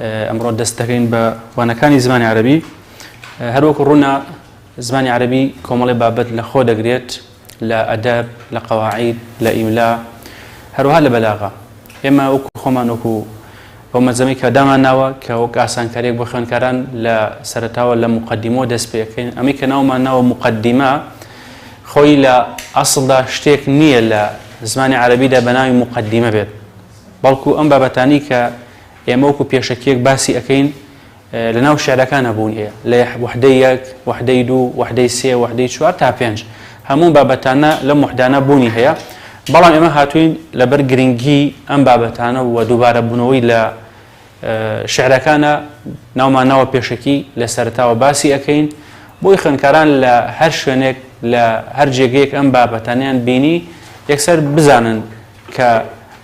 ئەمڕۆ دەست دەکەین بە وانەکانی زمانی عەرەبی. هەروەکو ڕوونا زمانی عەرەبی کۆمەڵی بابەت لە خۆ دەگرێت لە ئەدەب، لە قەواعید، لە ئیملا، هەروەها لە بەلاغا. ئێمە وەکو خۆمان وەکو ئەو مەزەمەی کە دامان ناوە کە وەک ئاسانکاریەک بۆ خوێندکاران لە سەرەتاوە لە مقەدیمەوە دەست پێ دەکەین. ئەمەی کە ناومان ناوە مقەدیمە خۆی لە ئەسڵدا شتێک نییە لە زمانی عەرەبیدا بە ناوی مقەدیمە بێت، بەڵکو ئەم بابەتانی کە ئێمە وەکو پێشەکیەک باسی ئەەکەین لە ناو شێعرەکان هەبوون لە وحدەی یەک، وحدەی دوو، وحدەی سێ، وحدەی چوار تا پێنج، هەموو بابەتانە لەم وحدانە بوونی هەیە. بەڵام ئێمە هاتوین لەبەر گرنگی ئەم بابەتانە و دووبارە بوونەوەی لە شێعرەکانە ناومان ناوە پێشەکی لە سەرەتاوە باسی ئەەکەین بۆی خوێندکاران لە هەر شوێنێک لە هەر جێگەیەک ئەم بابەتانیان بینی یەکسەر بزانن کە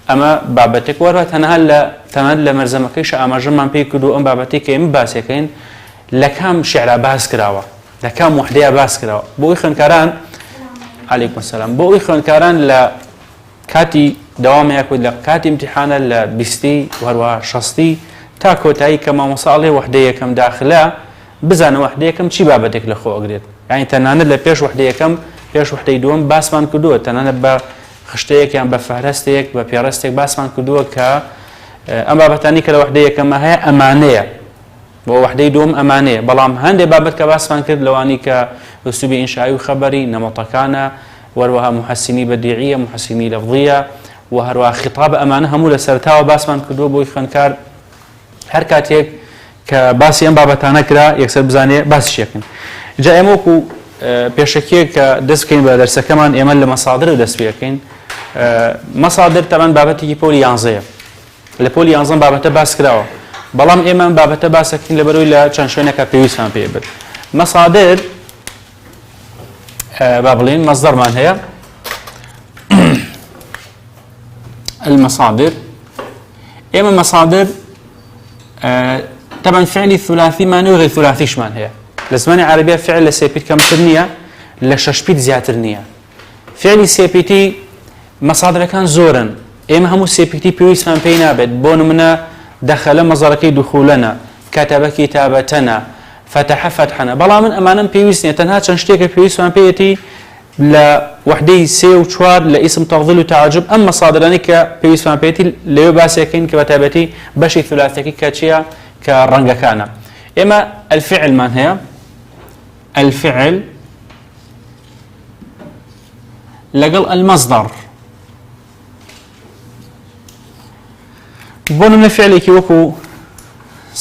ئەمە بابەتێک وەرە تەنها لە مەرزەمەکەیش ئاماژەمان پێی کردو ئەم بابەتی کە ئێمە باسیەکەین لە کام شێعرا باس کراوە، لە کام وحدەیە باس کراوە بۆی خوێندکاران عەلەیکوم سەلام بۆی خوێندکاران لە کاتی دەوامەیەک لە کاتی ئیمتیحانە لە 20 وهروەها 60 تا کۆتایی کە مامۆساڵێ وحدەی یەکەم داخلە بزانە وحدەی یەکەم چی بابەتێک لە خۆ ئەگرێت. یعنی تەنانەت لە پێش وحدەی یەکەم پێش وحدەی دووەم باسمان کردووە، تەنانەت بە خشتەیەک یان بە فەرەستێک بە پێڕستێک باسمان کردووە کە ئەم بابەتانی کە لە وحدەی یەکەمە هەیە ئەمانەیە، بۆ وحدەی دووەم ئەمانەیە. بەڵام هەندێک بابەت کە باسمان کرد لەوانی کە ئوسلوبی ئینشایی و خەبەری نەمەتەکانە، وەروەها محەسینی بەدیعیە، محەسینی لەفظیە و هەروەها خیتاب، ئەمانە هەموو لە سەرتاوە باسمان کردووە بۆی خوێندکار هەر کاتێک کە باسی ئەم بابەتانە کرا یەکسەر بزانێ باسیشەکەن. جا ئێمە وەکو پێشەکیەک کە دەست بکەین بە دەرسەکەمان ئێمە لە مەسادر دەست پێ دەکەین. مەسادر تەمان بابەتێکی پۆلی 11ەیە، لە پۆلی 11 بابەتە باس کراوە، بەڵام ئێمە ئەم بابەتە باسەکەین لەبەرەوەی لە چەند شوێنێکە پێویستمان پێ بێت. مەسادر با بڵێن مەصدەرمان هەیە المصادر. ئێمە مەسادر طبعا فعلی ثلاثیمان و غیر ثلاثیشمان هەیە. لە زمانی عەرەبیە فعل لە 3 پیت کەمتر نییە، لە 6 پیت زیاتر نییە. فعلی 3 پیتی مەسادرەکان زۆرن، ئێمە هەموو 3 پیتی پێویستمان پێی نابێت. بۆ نمونە دەخەلە مەزەرەکەی دوخولەنە، کەتەبە کیتابەتەنە، فتح فتحنا، بەڵام من ئەمانم پێویست نییە، تەنها چەند شتێکە پێویستمان پێیەتی لە وحدەی 3 و 4 لە ئیسم تەفضیل و تعجب ئەم مەسادرانی کە پێویستمان پێیەتی لەوێ باسیەکەین کە بەتایبەتی بەشی ثلاثیەکەی کە چییە کە ڕەنگەکانە. ئێمە الفعلمان هەیە، الفعل لەگەڵ المەصدەر. بۆ نمونە فعلێکی وەکو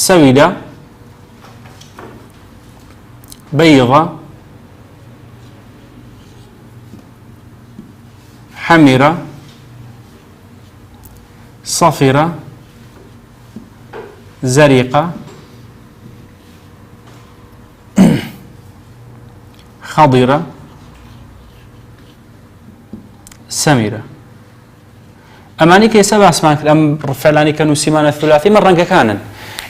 سەویدە، بيضة، حمرة، صفرة، زرقة، خضرة، سمرة. ئەمانی کە ئێستا باسمان کرد ئەم فعلانی کە نووسیمانە ثلاثی من ڕەنگەکانن.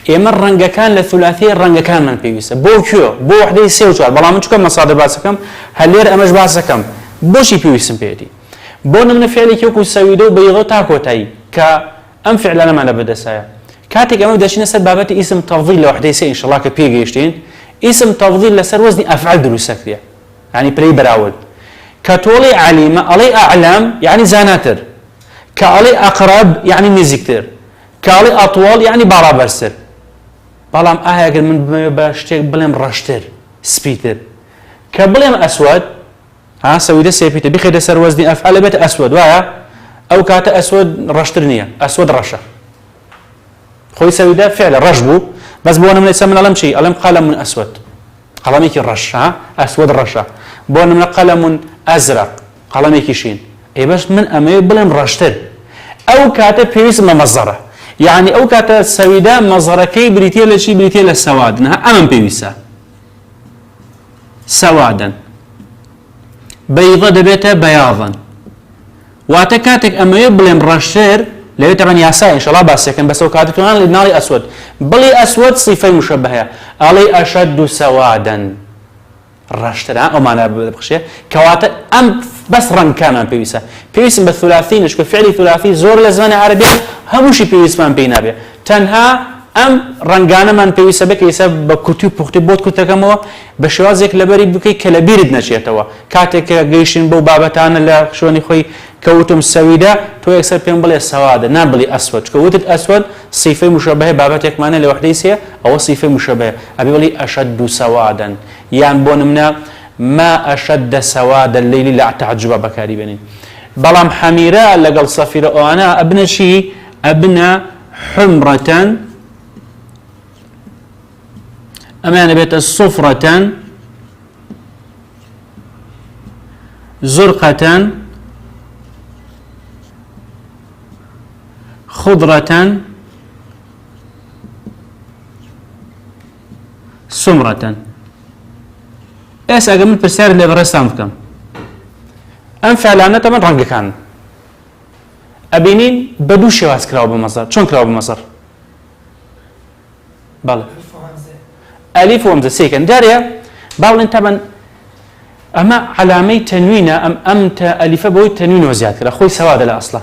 ئێمە ڕەنگەکان لە ثلاثیە ڕەنگەکانمان پێویستە. بۆ کوێ؟ بۆ وحدەی 3 و 4. بەڵام من چکە مەسادر باسەکەم هەلێر ئەمەش باسەکەم بۆشی پێویستم پێێتی. بۆ نمونە فعلێکی وەکو سەویدە و بەیضە تا کۆتایی کە ئەم فعلانەمان لە بەدەستایە. کاتێک ئەمە دەچینە سەر بابەتی ئیسم تەفضیل لە وحدەی 3 ئینشەڵڵا کە پێگەیشتین، ئیسم تەفضیل لەسەر وەزنی ئەفعال دروستە کردێ، یعنی پرەی بەراورد. کە تۆڵی عەلیمە ئەڵێ ئەعلام یعنی زاناتر، کە ئەڵێ ئەقرەب یعنی نزیکتر، کە ئەڵێ ئەطوەڵ یعنی باڕابەرزتر. بەڵام ئاگەر من بە شتێک بڵێم ڕەشتر، سپیتر، کە بڵێم ئەسود، ها سەویدە 3 پیتە بخێتە سەر وەزنی ئەفعال بێتە ئەسود، وایە ئەو کاتە ئەسود ڕەشتر نییە، ئەسود ڕەشە. خۆی سەویدە فعلە ڕەش بوو، بەس بۆ نمونە ئێستا من ئەڵێم چی؟ ئەڵێم قەلەمون ئەسود، قەڵەمێکی ڕەش، ها ئەسود ڕەشە. بۆ نمونە قەلەمون ئەزرق، قەڵەمێکی شین. ئێ بەش من ئەمەوێ بڵێم ڕەشتر، ئەو کاتە پێویستم بە مەزەرە. يعني ئەو کاتە سەویدە مەزەرەکەی بریتە لە چی؟ بریتە لە سەوادن. ئەمەم پێویستە سەوادن. بەیضە دەبێتە بەیاضن. واتە کاتێک ئەمەوێ بڵێم ڕەشتر لەوێ تەبەن یاسای ئینشەڵڵا باسیەکەن، بەس ئەو کاتە توانان لە ناڵی ئەسود بڵێ ئەسود سیفەی مشەبەهەیە، ئەڵێ ئەشەد سەوادن ڕەشتر. ئەومانە بخشێ کەواتە ئەم بەس ڕەنگکانمان پێویستە. پێویستم بە ثلاثی نشکە فعلی ثلاثی زۆر لە زمانی عەرەبیە هەمووشی پێویستمان پێی نابێ، تەنها ئەم ڕنگانەمان پێویستە بکەیسە بە کورتی و پوختی بۆت کوتەکەمەوە بە شێوازێک لەبەری بکەیت کە لە بیرت نەچێتەوە کاتێک کە گەیشتن بەو بابەتانە لە شوێنی خۆی کەوتم سەویدە تۆ یەکسەر پێم بڵێ سەوادە نابڵی ئەسود چکە وتت ئەسود سیفەی مشەبەهە بابەتێکمانە لە وەحدەی سێ ئەوە سیفەی مشەبەهە ئەبێ بڵی ئەشەد سەوادن یان بۆ نمونە ما ئەشەد سەواد الليل لە تعجبە بەکاری بێنین بەڵام حەمیرە لەگەڵ سەفیرە ئەوانە ئەبنە چی ئەبنە حمرەتەن ئەمانە بێتە سفرەتەن زرقەتەن خضرەتەن سمرەتەن ئێستا ئەگەر من پرسیارت لێ بەڕێستان بکەم ئەم فعلانە تەمەن ڕەنگەکان ئەبینین بە دوو شێواز کراوە بە مەزەر چۆن کراوە بە مەزەر بەڵێ ئەلیف و هەمزە سێکەن دارێ باڵێن تەبەن ئەمە علامەی تەنوینە ئەم ئەلیفە بەوەی تەنوینەوە زیاد کرا خۆی سەوادە لە ئەسڵە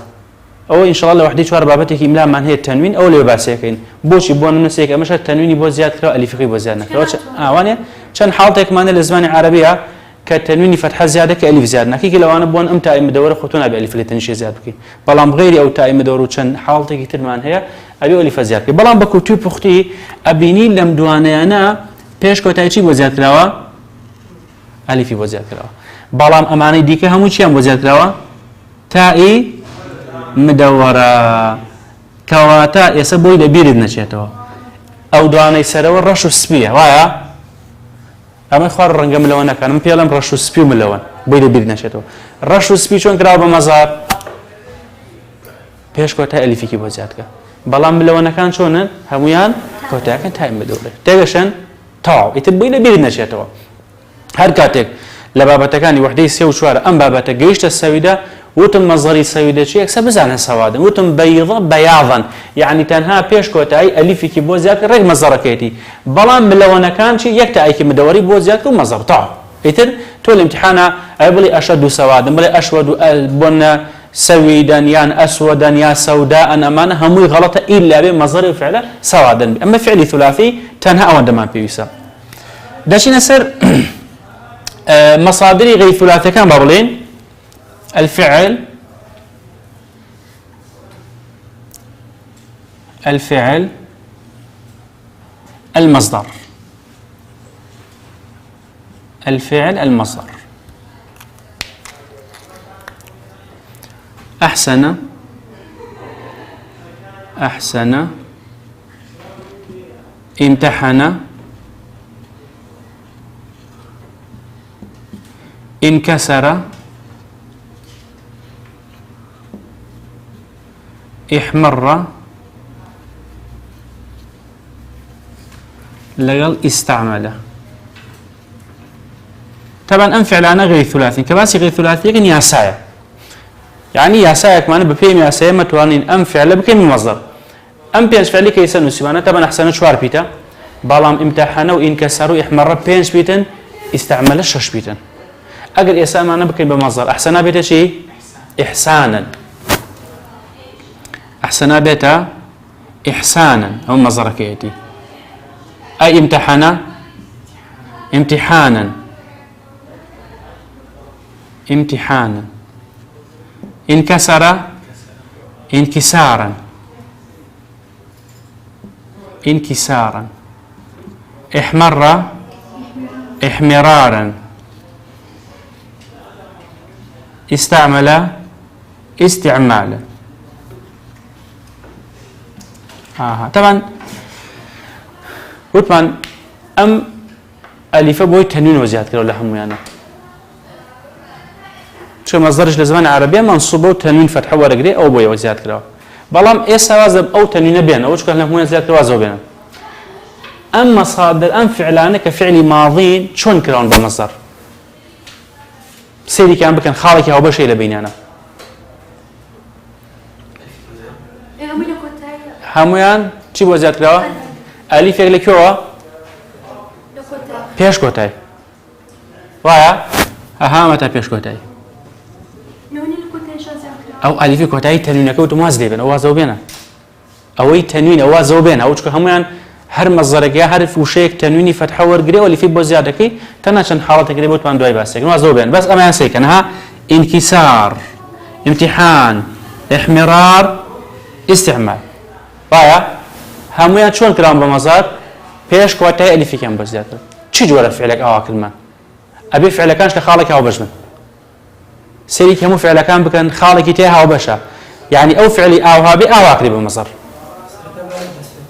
ئەوە ئینشاءڵڵا لە وحدەی چوار بابەتێکی ئیملامان هەیە تەنوین ئەو لێ باسیەکەین بۆچی بۆ نمونە سێک ئەمەش تەنوینی بۆ زیاد کرا ئەلیفەکەی بۆ زیاد نەکرا ئەوانێ چەند حاڵتێکمانە لە زمانی عەرەبیە کە تەنوینی فەتحە زیادە کە ئەلیف زیاد ناکەی کە لەوانە بۆن ئەم تای مدەوەرە خۆتۆ نابێ ئەلیف لێ تەنیشێ زیاد بکەی بەڵام غەیری ئەو تای مدەوەر و چەند حاڵتێکی ترمان هەیە ئەبێ ئەلیفە زیاد بکەی بەڵام بە کورتی و پوختی ئەبینی لەم دوانەیانە پێش کۆتایی چی بۆ زیاد کراوە ئەلیفی بۆ زیاد کراوە بەڵام ئەمانەی دیکە هەموو چیان بۆ زیاد کراوە تائی مدەوەرە کەواتە ئێستا بۆی لە بیرت نەچێتەوە ئەو دوانەی سەرەوە ڕەش و سپیە وایە ئەمە خوار ڕەنگە ملەوە نەکەن من پێڵم ڕەش و سپی و ملەوەن بۆی لە بیر نەچێتەوە ڕەش و سپی چۆن کراوە بە مەزار پێش کۆتای ئەلیفێکی بۆ زیادکە بەڵام ملەوەنەکان چۆنن هەمویان کۆتایەکەن تای مدەوەرە تێگەشەن تاو ئیتر بۆی لە بیرت نەچێتەوە هەر کاتێک لە بابەتەکانی وحدەی سێ و چوارە ئەم بابەتە گەیشتە سەویدە وتم مەزەری سەویدە چی یەکسە بزانە سەوادن وتم بەیضە بەیاضن یعنی تەنها پێش کۆتایی ئەلیفێکی بۆ زیاد ڕێک مەزەڕەکەیەتی بەڵام ملەوەنەکان چی یەک تایەکی مدەوەری بۆ زیاد و مەزەڕ تاو ئیتر تۆ لە امتحانە ئەوێ بڵێ ئەشەد و سەوادن بڵێ ئەشوەد و بۆنە سەویدەن یان ئەسوەدەن یا سەوداءن ئەمانە هەمووی غەڵەتە ئیلا بێ مەزەری و فعلە سەوادن ئەمە فعلی ثلاثی تەنها ئەوەندەمان پێویستە دەچینە سەر مصادری غەیری ثلاثیەکان با بڵێن الفعل المصدر أحسن امتحن انكسر احمر لقل استعمله طبعا أم فعلانة غير ثلاثي كباسي غير ثلاثي لكن ياسايا يعني ياسايا كمان بفهم ياسايا ما توانين أم فعل بكم مصدر أم بينش فعلي كيسن وسبانة طبعا أحسن شوار بيتا بالام امتحانه وانكسروا احمر بينش بيتن استعمل الشش بيتن أجل ياسايا معنا بكم بمصدر أحسنا بيتا شيء إحسانا أحسنا بيتا إحسانا أو مصدر كيتي أي امتحن امتحانا انكسر انكسارا احمر احمرارا استعمل استعمالا طبعا وتمان أم ألف بوي تنوين وزياد كده ولا هميانه شو مصدرش لزمان عربية منصوبة تنوين فتحة ورقري أو بوي وزياد كده بلام إيه سوازب أو تنوين بين أو شكل هميان زياد كده وازو بين أم مصادر أم فعلانه كفعل ماضين شون كرون بمصدر سيدي كان بكن خالك أو بشيء لبينانا هميان شو وزياد كده ألف يقول كوا پیش کوتای وایا ها متى پیش کوتای نونی کوتای شازم او الف کوتای تنوین کو تو ماز دیبن او وازو بینه ئەوەی تەنوین ئەوە زەوبێن ئەو چکە هەمویان هەر مەزەرێکیا هەر وشەیەک تەنوینی فەتحە وەرگرێ وەلیفی بۆ زیادەکەی تەنها چەند حاڵەتێکی بۆتمان دوای باسێکن وا زەوبێن بەس ئەمەیان سەیکەن ها انكسار امتحان احمرار استعمال وایە هەمویان چۆن کراون بە مەزار پێش کۆتای ئەلیفێکیان بە زیاتر چی جۆرە فعلێک ئاواکردمان ئەبێ فعلەکانش لە خاڵێکی هاوبەش بن سەیری هەموو فعلەکان بکەن خاڵێکی تێ هاوبەشە یعنی ئەو فعلی ئاوهابێ ئاواکری بە مەزەر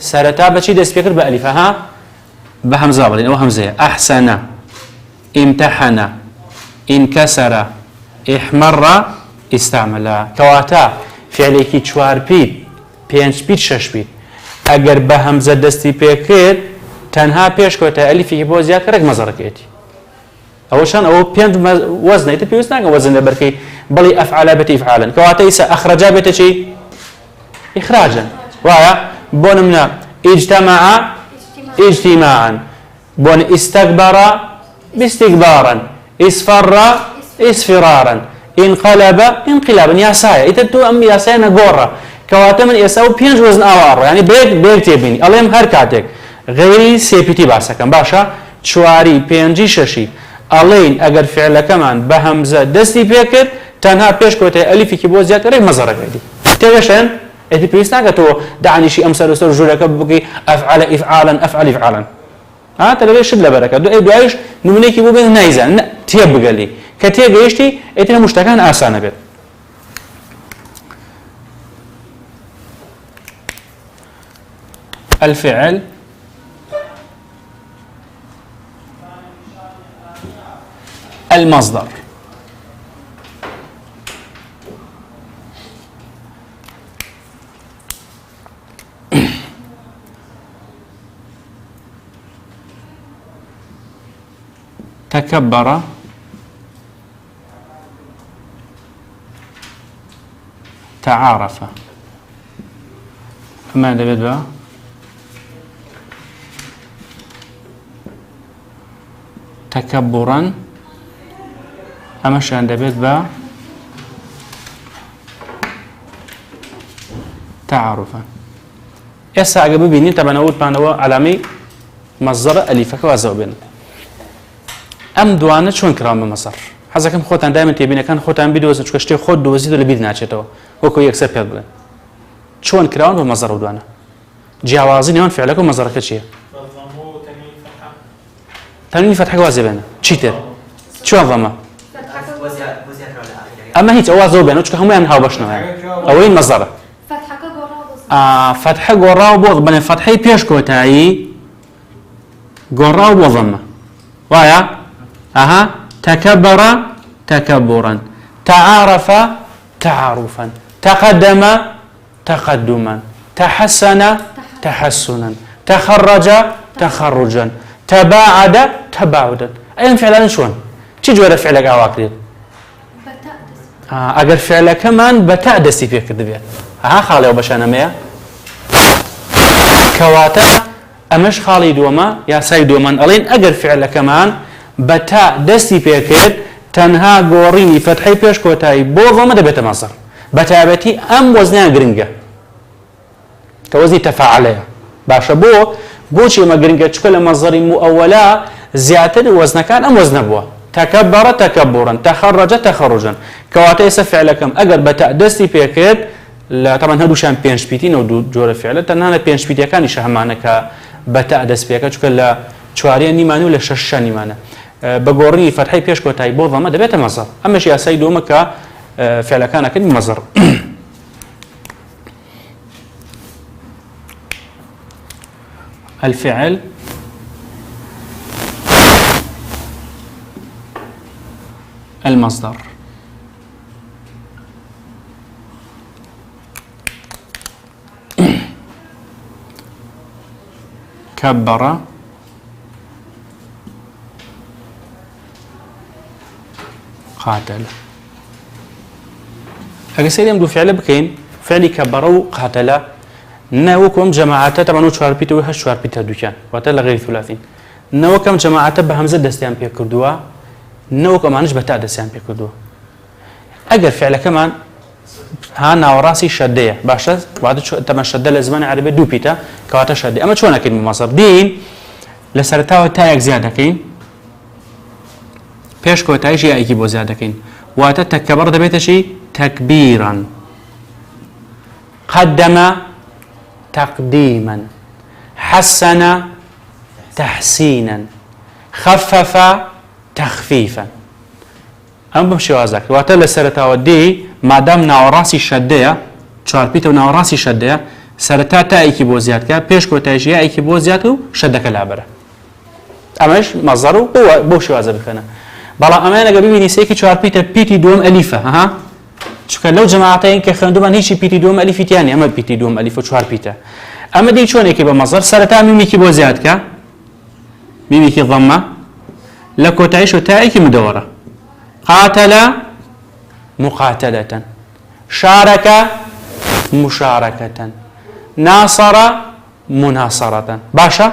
سەرەتا بەچی دەست پێ کرد بە ئەلیفە ها بە هەمزە بڵێن ئەوە هەمزەیە ئەحسەنە امتحنە انكسر احمر استعمل كواتا فعلێکی چوار پیت پێنج پیت شەش پیت ئەگەر بە هەمزە دەستی پێ کرد تەنها پێش کۆتای ئەلیفێکی بۆ زیاترێک مەزەڕەکەیەتی ئەوەشان ئەوە پێنج وەزنیتە پێویست ناکە وەزن لەبەرکەی بڵی ئەفعالا بێتە ئیفعالن کەواتە ئیسا ئەخرەجا بێتە چی ئیخراجن وایە بۆ نمونە ئیجتەمەع ئیجتیماعن بۆن ئیستەکبەرە باستكبارا اصفر اصفرارا انقلب انقلابا ياسايا ايتتو ام ياسايا نغورا كواتمن يساو بينج وزن اوار يعني بيك تبيني اليم هر كاتك غيري سيبيتي باسكن باشا چواري بينجي ششي الين اگر فعل كمان بهمزه دستي بيكر تنها بيش كوتي الف كي بو زيات ري مزرك دي تيشن اتي بيستاك تو دعني شي امثال وسر جورك بقي افعل افعالا افعل افعالا ها تلوي شد لبركه دو ايش نمونيكي بو بين نايزان تيب بقلي كتير جيشتي اتنا مشتكان آسانه بيت الفعل المصدر تكبر تعارف ما دبت بقى تكبرا أمشي عند بيت بقى تعارفا يسا عقب بيني طبعا أقول بانوا علامي مصدر أليفك وزوبين أم دوانة شون كرام بمصر حزكم خوتان دائما تبين كان خوتان بيدوز شكشتي خود دوزيد ولا بيد ناتشتوا وكو يكسر بيد بلن شون كرام بمصر ودوانا جوازين يون فعلكم مصرك شيء تنوين فتحة واجبنا تشيتر شو ضمه أما هي توازو بينه وش كهم ينهاو بشنا أوين مصدر فتحة جراو بوض بين فتحة بيش كوتاي جراو بوضمه ويا أها تكبر تكبرا تعارف تعارفا تقدم تقدما تحسن تحسنا تخرج تخرجا تباعد تباعدا أي فعلا شلون تيجي ولا فعلك عواقب أجر فعلك كمان بتاع دستي فيك كذبيات ها خالي وبشانا ميا كواتا أمش خالي دوما يا سيد دوما ألين أجر فعلك كمان بتاع دستي فيك تنها قوريني فتحي بيش كوتاي بوضا ما دبت مصر بتابتي أم وزنها جرينجا كوزني تفاعلها باشا بوشي ما جرينجا تشكل مصدر مؤولا زيادة وزن كان أم وزن بوا تكبر تكبرا تخرج تخرجا كواتي فعل كم أجر بتاع دستي فيك لا طبعا هادو شان بينش بيتين أو جور فعل تنها بينش بيتي كان يشهمانه كبتاع دست فيك تشكل لا شواري نيمانه ولا شش نيمانه بقورني فتحي بيش كوتاي بوضا ما دبت مصدر أما شيء سيدو مكا فعل كان كن مصدر الفعل المصدر كبر قاتل اگه سيدي دو فعل بكين فعل كبر وقاتل نوكم جماعات طبعا و 4 بيت و 8 بيت دوكان واتل غير ثلاثين نوكم جماعات بهمزه دستيان بي كردوا نوكم معناش بتاع دستيان بي كردوا اگر فعل كمان ها ناوراسي شدية باشا بعد شو تم شدة لزمان عربي دو بيتا كواتا شدة أما شو نكين مصر دين لسرتاو تايك زيادة كين بيش كوتاي شيء أيكي بو زيادة كين واتا تكبر دبيت شيء تكبيرا قدم تقديما حسن تحسينا خفف تخفيفا أم بمشي وازك واتا لسرتاو دي ما دام ناوراسي شدية چارپیتە و ناوەڕاستی شەدەیە سەرەتا تا ئەیکی بۆ زیادکە پێش کۆتاییژیە ئەیکی بۆ زیاد و شەدەکە لابەرە ئەمەش مەزەر و بۆ شێوازە بکەنە بەڵام ئەمە ئەگەر ببینی سێکی چارپیتە پیتی دووەم ئەلیفە ها چونکە لەو جەماعەتەیەن کە خوێندومان هیچی پیتی دووەم ئەلیفیان نیە ئەمە پیتی دووەم ئەلیف و چارپیتە ئەمە دی چۆنێکی بە مەزەر سەرەتا میمێکی بۆ زیادکە میمێکی ضەممە لە کۆتاییش و تا ئەیکی مدەوەڕە قاتەلە مقاتلة شارك مشاركة ناصر مناصرة باشا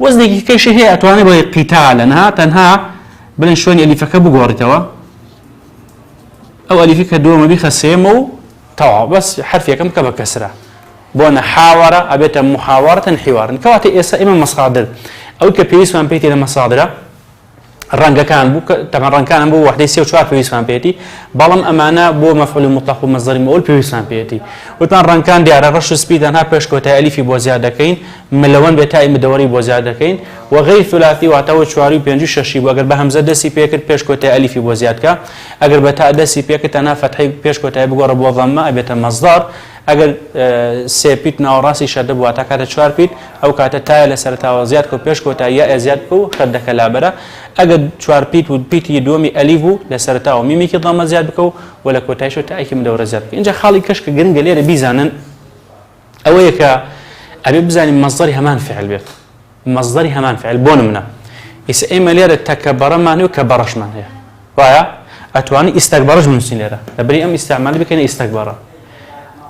وزنك كيش هي أتواني بغي قتالا تنها بلن شواني أليفك بقورتوا أو أليفك دوما بخسيمو طوع بس حرفي كم كسرة بونا حاورة أبيت محاورة حوارا كواتي إيسا إما مصادر أو كبيس من بيتي لمصادرة الرنجة كان بو طبعا الرنجة كان بو وحدة سيو شوار بيوسفان بيتي بالام أمانة بو مفعول مطلق ومصدر مقول بيوسفان بيتي وطبعا الرنجة كان ديار رش سبيد أنها بيش كوتا ألفي بو زيادة كين ملون بتاعي مدوري بو زيادة كين وغير ثلاثي وعتاو شواري بينجي ششي وأجر بهمزة دسي بيكت بيش كوتا ألفي بو زيادة أجر بتاع دسي بيكت أنا فتحي بيش كوتا بقرب وضمة أبيت مصدر اگر سه پیت ناوراسی شده بو تا کات چوار پیت او کات تایل سرتا زیاد کو پیش کو تا یا زیاد کو خد کلابره اگر چوار پیت و پیت دومی الیفو لسرتا و میمی کی ضم زیاد کو ولا کو تایشو تا کی مدور زیاد اینجا خالی کش ک گن گلیر بیزانن او یک ابي بزاني مصدري همان فعل بيت مصدري همان فعل بونمنا اس ايمالير تكبر معنى كبرش معنى وايا اتواني استكبرش من سنيره بري ام استعمال بكن استكبر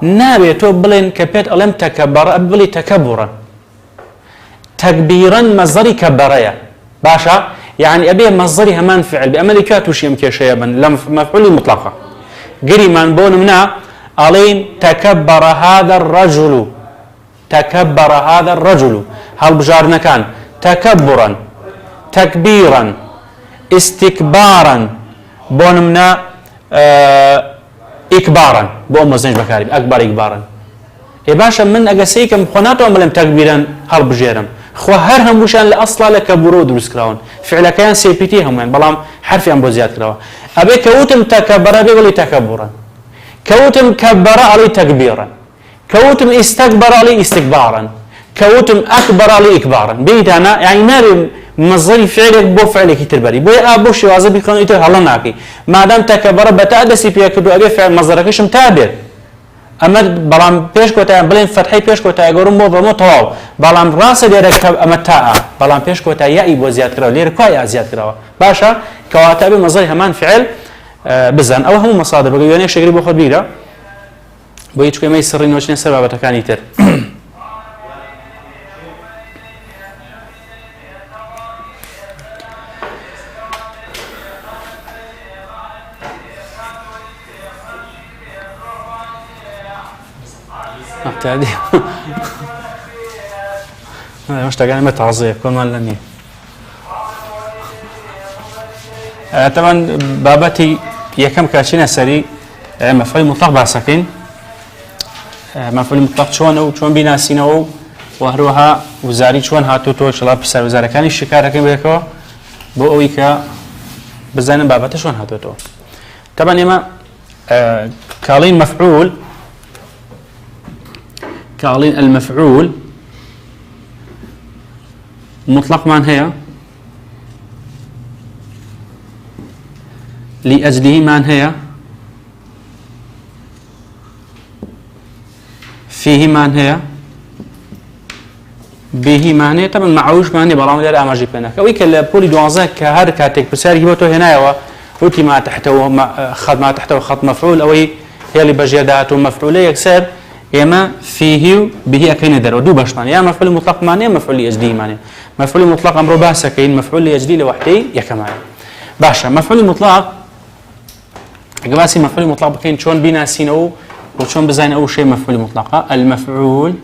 نابي تو بلين كبيت ألم تكبر أبلي تكبرا تكبيرا مصدري كبريا باشا يعني أبي مصدري همان فعل بأمريكات وش يمكن شيئا لم مفعول مطلقة قري من بون منا ألين تكبر هذا الرجل تكبر هذا الرجل هل بجارنا كان تكبرا تكبيرا استكبارا بون منا إكبارا بو مزنج بكاري أكبر إكبارا يا باشا من أجسيكم خناتو أملم تكبيرا هرب جيرم خو هرهم وشان لأصلا لكبرو دروس كراون فعل كان سي بي تي هم يعني بلام حرفي أم بوزيات كراون أبي كوتم تكبر أبي ولي تكبرا كوتم كبر علي تكبيرا كوتم استكبر علي استكبارا كوتم أكبر علي إكبارا بيت أنا يعني ناري مصدري فعلك بو فعلك تربري بو ابو شوازه بيكون يتر هلا ناكي ما دام تكبر بتادسي بيكدو ابي فعل مصدركش متابر اما بلام بيش كوتا بلين فتحي بيش كوتا يقولون مو بمو طواو بلام راس ديرك اما تاء بلام بيش كوتا ياي بو زياد كراو لير كاي زياد كراو باشا كواتب مصدري همان فعل بزن او هم مصادر بقى يعني شغري بو خد بيرا بو يتكو ما يسرين وشني سبب تكاني تر تعدي أنا مش تاجعني متعظية كل ما لني طبعا بابتي يكم كاشين سري مفعول مطلق باسكين مفعول مطلق شون بيناسينه وهروها وزاري شون هاتو تو شلا بسر وزاري كان الشكارة كم بيكوا بويكا بزين بابته شون هاتو تو طبعا يما كالين مفعول كالين المفعول مطلق من هي لأجله من هي فيه من هي به من هي طبعا معوش من هي برامج الأماجي بينك ويك البولي دوازة كهر كاتك بسار جبته هنا وتي ما تحته خط مفعول أو هي اللي بجياداته مفعولة يكسر إما فيه به أكين در ودو باش معنى يا مفعول مطلق معنى مفعول لأجله معنى مفعول مطلق أمره باسا كين مفعول لأجله لوحدي يكمل باشا مفعول مطلق قباسي مفعول مطلق بكين شون بيناسينه وشون بزين أول شيء مفعول مطلقة المفعول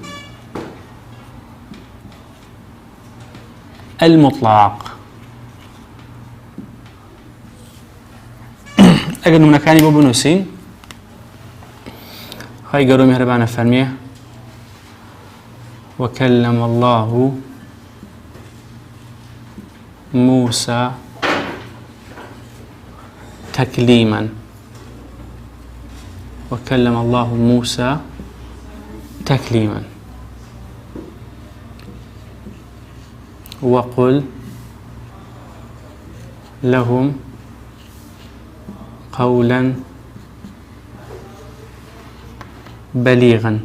المطلق أجل من كاني ببنوسين هاي قالوا مهربانة فرمية وكلم الله موسى تكليما وكلم الله موسى تكليما وقل لهم قولا بليغا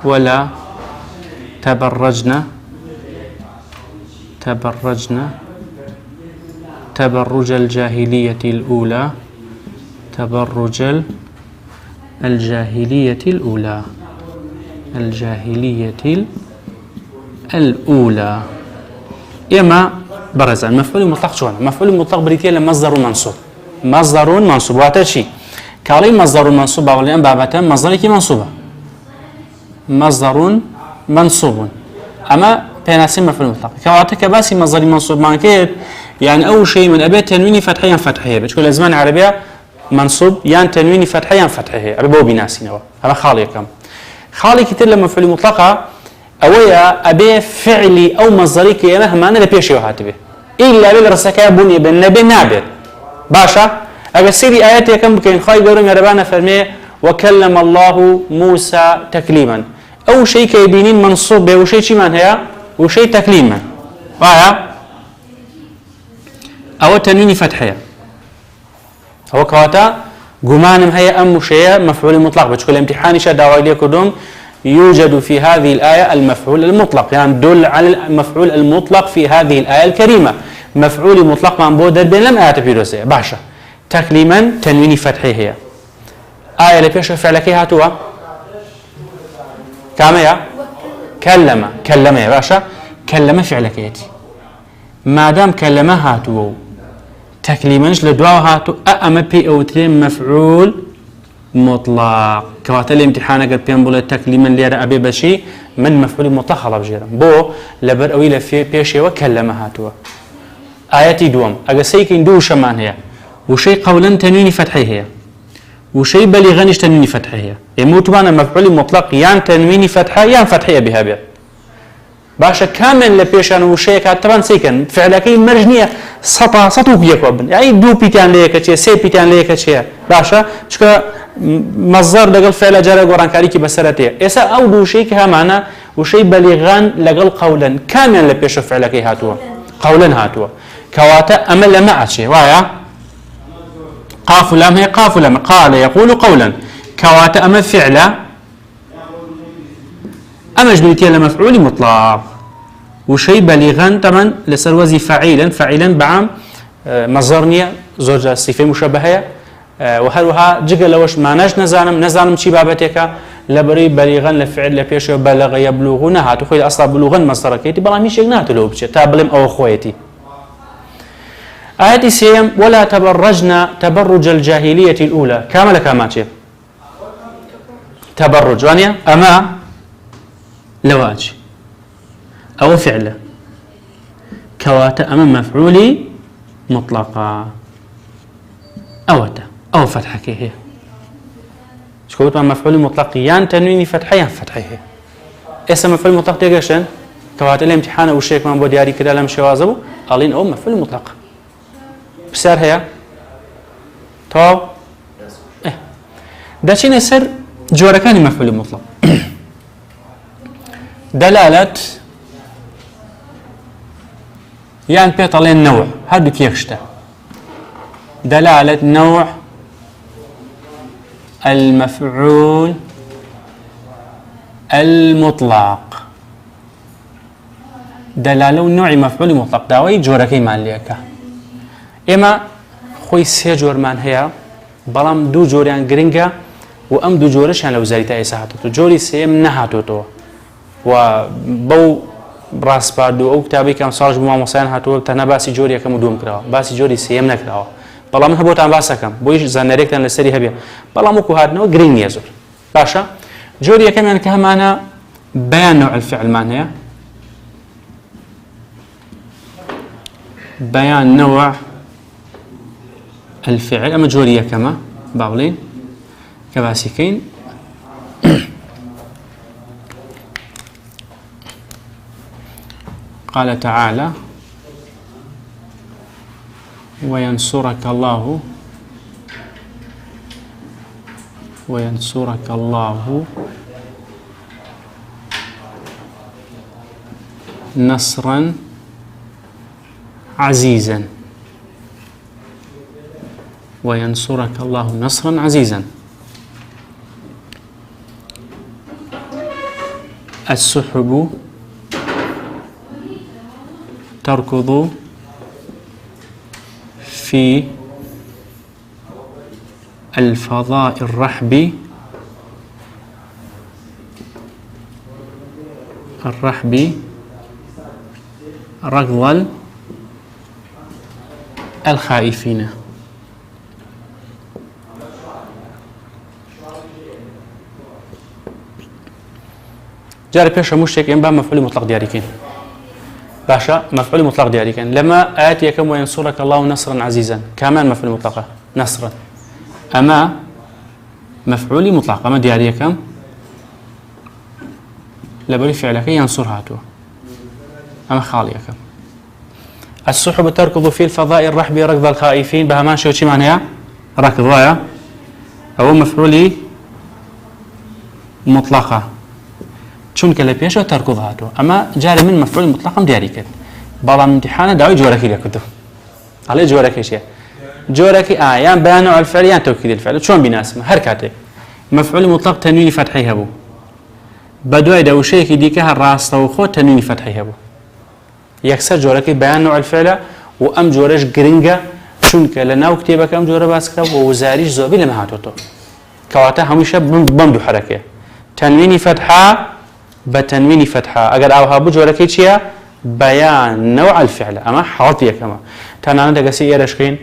ولا تبرجن تبرج الجاهلية الأولى تبرج الجاهلية الأولى إما برز المفعول المطلق شو مفعول المطلق بريتيا لمصدر منصوب واتشي كالي مصدر منصوب أولين بابتان مصدر كي مصدر منصوب أما بيناسين مفعول مطلق كواتك باسي مصدر منصوب معنى يعني أول شيء من أبي تنويني فتحية بتقول الزمان عربية منصوب يعني تنويني فتحية أبي بو بيناسينه هذا خالي كتير لما مفعول مطلقة أويا أبي فعلي أو مصدري كيما ما أنا لبيشي وهاتبه إلا بالرسكة بني بالنبي نابت باشا أبي سيري آياتي كم بكين خاي قولهم يا ربانا فرمي وكلم الله موسى تكليما أو شيء كيبينين منصوب به وشيء شي من هي وشيء تكليما وايا أو تنويني فتحية هو كواتا قمانم هي أم شيء مفعول مطلق بتشكل امتحاني شداوي لي كدوم يوجد في هذه الآية المفعول المطلق يعني دل على المفعول المطلق في هذه الآية الكريمة مفعول مطلق من بودر بين لم آيات بيروسية باشا تكليما تنويني فتحية هي آية لبيش فعلك هاتوا كامية كلم يا باشا كلم فعلك ياتي ما دام كلمه هاتوا تكليمنش لدواء هاتوا أما بي أو ترين مفعول مطلق كواتل الامتحان قد بينبول تكليما ليرى أبي بشي من مفعول مطلق خلا بجيرا بو لبر أويل في بيشي وكلمه هاتوا آياتي دوم أقسيكين دو شمان هي وشي قولا تنويني فتحي هي وشي بليغنش تنويني فتحي هي يموت بانا مفعول مطلق يان تنويني فتحة يان فتحية بها بيت باشا كامل لبيشان وشي كاتبان سيكن فعلكي مرجنية سطوك يكوبن يعني دو بيتان ليكتشي سي بيتان ليكتشي باشا شكا مصدر لقل فعل جارة قران كاريكي بسرتي إسا أو دو شي كها معنا وشي بليغان لقل قولا كامل لبيشو فعلكي هاتوا قولا هاتوا كواتا أمل لما عشي وايا قاف لام هي قاف لام قال يقول قولا كواتا أما فعلا أما جبلتي لمفعول مطلق وشي بليغا طبعا لسر وزي فعيلا بعام مصدرنية زوجة صفة مشابهة وهروها جيجا لوش معناش نزانم شي بابتك لبري بليغا لفعل لبيش بلغ يبلغنا هاتو خوي أصلا بلغا مصدر كيتي بلا ميش يقناتو لو بشي تابلم أو خويتي آياتي سيم ولا تبرجنا تبرج الجاهلية الأولى كامل كاماتي تبرج وانيا أما لواج أو فعل كواتا أما مفعولي مطلقا أو فتحك هي شكوت ما مفعولي مطلق يان تنويني فتحيان فتحيه اسم مفعول مطلق تيجاشن كواتا الامتحان أو الشيك من بودياري كده لم شوازبو قالين أو مفعول مطلق بسر هي تو ده شيء نسر جوركاني مفعول مطلق دلالة يعني بيطلين نوع هذا كيفشته دلالة نوع المفعول المطلق دلالة نوع مفعول مطلق داوي جوركي ماليكا إما خوي سي جور مان هي بلام دو جوريان جرينجا وأم دو جورش يعني لو زايتا إساعته جوري سيم نهاتو تو وبو براس باردو أو كتابي كم صارج بما مصان هاتو تنباسي جوري كم دوم كراو باسي جوري سيم نكراو بەڵام هەبووتان باسەکەم بۆیش زانەرێکتان لەسەری هەبێ بەڵام وەکو هاتنەوە گرنگ نییە زۆر باشە جۆری یەکەمیان کە هەمانە بەیان نوع الفعلمان هەیە بەیان نوع الفعل ئەمە جۆری یەکەمە باڵێن کە باسیکەین قال تعالى وينصرك الله نصرا عزيزا وينصرك الله نصرا عزيزا السحب تركض في الفضاء الرحب ركض الخائفين جاري بيش مشتك ينبع مفعول مطلق دياريكين باشا مفعول مطلق دياريكين لما آتيكم وينصرك الله نصرا عزيزا كمان مفعول مطلقة نصرا أما مفعول مطلق أما دياريكم لبري فعلك ينصر هاتو أما خاليكم السحب تركض في الفضاء الرحب ركض الخائفين بهمان شو شي معناها ركض أو مفعولي مطلقة چونکە لە پێشەوە تەرکوض هاتووە ئەمە جارێ من مەفعول مطلقم دیاری کرد بەڵام امتحانە داوای جۆرەکەی لێ کردو ئەڵێ جۆرەکەی چییە جۆرەکەی یان بەیان نوع الفعل یان تەوکید الفعل چۆن بیناسمە هەر کاتێک مەفعول مطلق تەنوینی فەتحی هەبوو بەدوای دەوشەیەکی دیکە هەر ڕاستەوخۆ تەنوینی فەتحی هەبوو یەکسەر جۆرەکەی بەیان نوع الفعلە و ئەم جۆرەش گرنگە چونکە لە ناو کتێبەکە ئەم جۆرە باس کرا و وزاریش زۆربەی لەمە هاتووەتەوە کەواتە هەمووشە بەم دوو حەرەکەیە تەنوینی فەتحا بتنوين فتحة أجر أوها بجورك إيشيا بيان نوع الفعل أما حاطية كما تنانا دقسي إيرشكين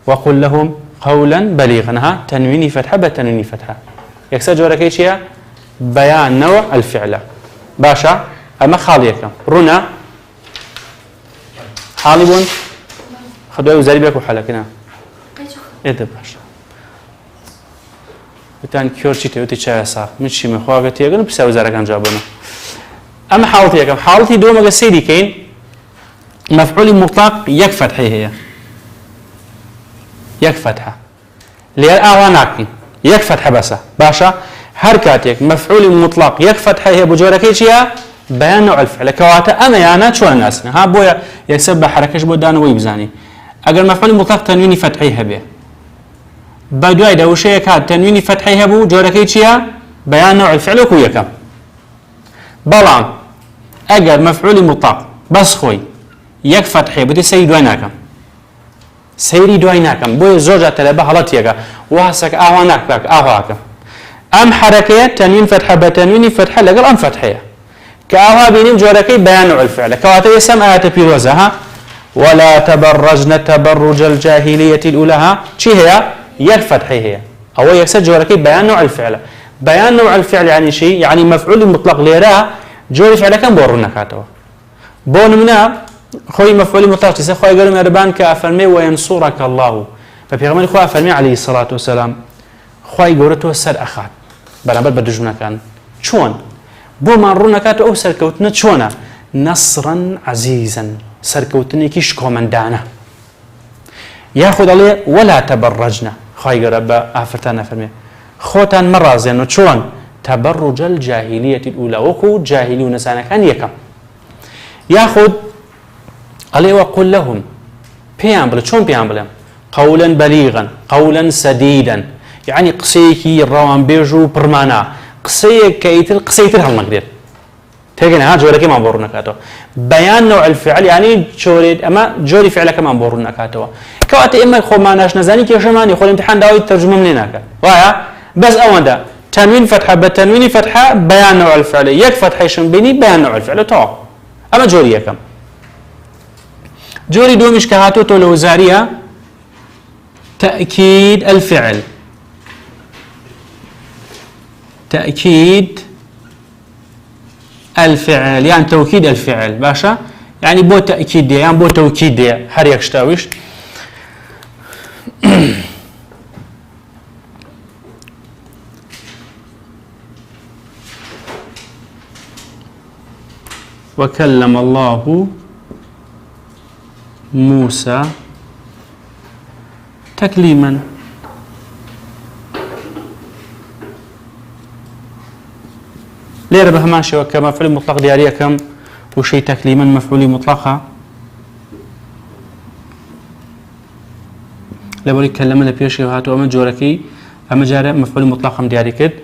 وقل لهم قولا بليغا ها تنوين فتحة بتنوين فتحة يكسر جورك إيشيا بيان نوع الفعل باشا أما خالية كم رنا حالبون خدوا وزاري بيكو حالكنا إيه ده باشا بتان كيورشي تيوتي شاسا من شي مخواقة تيغن بس وزارة كان جابنا أما حالتي كم حالتي دوما قصيدي كين مفعول مطلق يك فتحة هي يك فتحة ليه أواناكين يك فتحة بس باشا حركاتك مفعول مطلق يك فتحة هي بجورة كيشيا بيان نوع الفعل كواتا أنا يانا شو الناس ها بويا يكسب حركش بودان ويبزاني أجر مفعول مطلق تنويني فتحي هبه بدوای دەوشەیە کات تەنوینی فەتحی هەبوو جۆرەکەی چییە بەیان نوع الفعل وەکو یەکەم بەڵام ئەگەر مەفعولی مطلق بەس خۆی یەک فەتحی بوویتە سەیری دوای ناکەم سەیری دوای ناکەم بۆیە زۆر جار تەلەبە هەڵەتیەکە واسەکە ئاوا ناکەک ئاواکەم ئەم حەرەکەیە تەنوین فەتحە بە تەنوینی فەتحە لەگەڵ ئەم فەتحەیە کە ئاوا بینیم جۆرەکەی بەیان نوع الفعل کەواتە ئێستا ئاەتە پیرۆزە ها ولا تبرجن تبرج الجاهلية الأولى ها چی هەیە يك فتحي هي أو يكسر جوركي بيان نوع الفعل بيان نوع الفعل يعني شيء يعني مفعول مطلق ليرا جوري فعل كم بورنا كاتوا بون منا خوي مفعول مطلق تسا خوي قالوا مربان كافرمي وينصرك الله فبيغمر خوي افرمي عليه الصلاة والسلام خوي قولته سر أخات برابر بدجمنا كان شون بو ما رونا كاتوا أو سركوتنا شونا نصرا عزيزا سركوتني كيش كومندانا ياخذ عليه ولا تبرجنا خاي قرب أفرتنا فرمي خوتان مرة زين وشون تبرج الجاهلية الأولى وكو جاهلي ونسانا كان يكم ياخذ عليه وقل لهم بيامبل شون بيامبل قولا بليغا قولا سديدا يعني قسيكي الروان بيجو برمانا قسيك كيتل قسيتل هالمقدر تيجي ها جوري كمان بورنا كاتو بيان نوع الفعل يعني جوري اما جوري فعل كمان بورنا كاتو كوات اما خو ما ناش نزاني كي شماني خو الامتحان داوي ترجمه منينك وايا بس اوندا تنوين فتحه بتنوين فتحه بيان نوع الفعل يك فتحه يشم بيني بيان نوع الفعل تو اما جوري كم جوري دومش كهاتو تو لوزاريه تأكيد الفعل، تأكيد الفعل يعني توكيد الفعل باشا، يعني بو تأكيد دي يعني بو توكيد دي هر يكشتاويش. وكلم الله موسى تكليما. ليرة بهمان شيء وكما فعل مطلق ديارية كم وشي تكليما مفعول مطلقة لبولي كلمنا بيشي وهاتو أما جوركي أما جارة مفعول مطلقا دياري كد